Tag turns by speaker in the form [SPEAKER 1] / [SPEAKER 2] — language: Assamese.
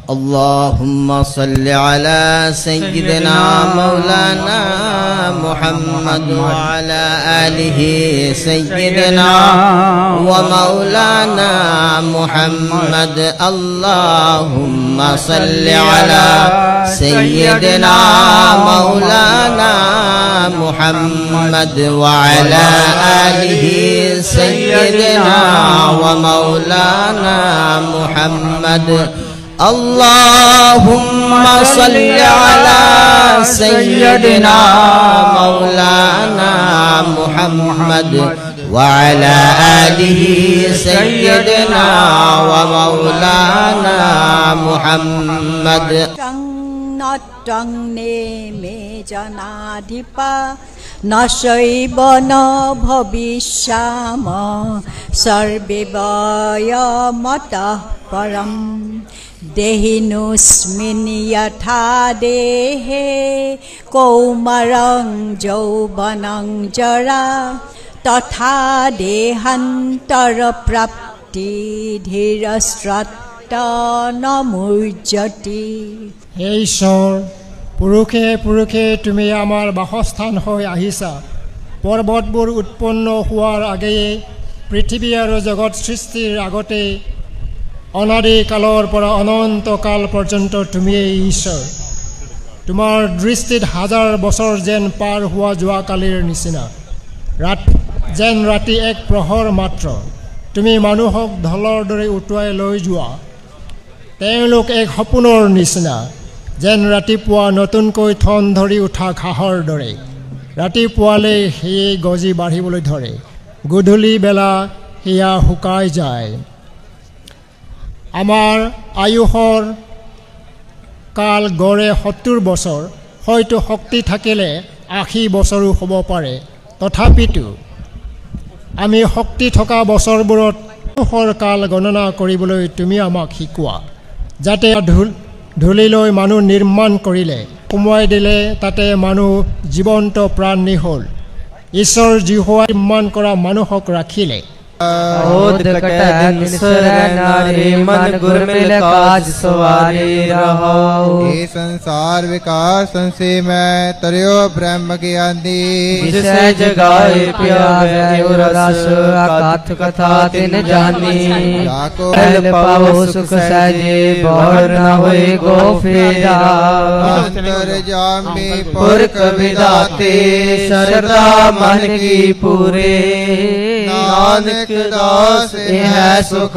[SPEAKER 1] اللهم صل على سيدنا مولانا محمد وعلى آله سيدنا ومولانا محمد اللهم صل على سيدنا مولانا محمد وعلى آله سيدنا ومولانا محمد اللهم صل على سيدنا مولانا محمد وعلى آله سيدنا ومولانا محمد
[SPEAKER 2] নটং নেমে জনাধিপা নশৈব ন ভবিষ্যাম সর্বেবয়মতঃ পরম দেহিনুস্মিন যথা দেহে কৌমারং যৌবনং জরা তথা দেহান্তর প্রাপ্তি ধীরস্রত্ত নমূৰ্জতি।
[SPEAKER 3] হে ঈশ্বৰ, পুৰুষে পুৰুষে তুমি আমাৰ বাসস্থান হৈ আহিছা। পৰ্বতবোৰ উৎপন্ন হোৱাৰ আগেয়ে পৃথিৱী আৰু জগত সৃষ্টিৰ আগতে অনাদি কালৰ পৰা অনন্ত কাল পৰ্যন্ত তুমিয়েই ঈশ্বৰ। তোমাৰ দৃষ্টিত হাজাৰ বছৰ যেন পাৰ হোৱা যোৱাকালিৰ নিচিনা, যেন ৰাতি এক প্ৰহৰ মাত্ৰ। তুমি মানুহক ঢলৰ দৰে উটুৱাই লৈ যোৱা। তেওঁলোক এক সপোনৰ নিচিনা, যেন ৰাতিপুৱা নতুনকৈ ঠন ধৰি উঠা ঘাঁহৰ দৰে। ৰাতিপুৱালৈ সেয়ে গজি বাঢ়িবলৈ ধৰে, গধূলি বেলা সেয়া শুকাই যায়। আমাৰ আয়ুসৰ কাল গড়ে 70 বছৰ, হয়তো শক্তি থাকিলে 80 বছৰো হ'ব পাৰে। তথাপিতো আমি শক্তি থকা বছৰবোৰত আয়ুসৰ কাল গণনা কৰিবলৈ তুমি আমাক শিকোৱা, যাতে ধূলিলৈ মানুহ নিৰ্মাণ কৰিলে, সোমোৱাই দিলে তাতে মানুহ জীৱন্ত প্ৰাণ নিহল। ঈশ্বৰ জিহুৱাই নিৰ্মাণ কৰা মানুহক ৰাখিলে।
[SPEAKER 4] संसार विकार संसे में तरियो ब्रह्म ज्ञानी
[SPEAKER 5] कथा तिन जानी पाओ सुख सहजे बहुर न होए गो फेरा
[SPEAKER 4] अंतर जामी
[SPEAKER 5] पुरख विधाते सरदा मन की पूरे नानक दास है सुख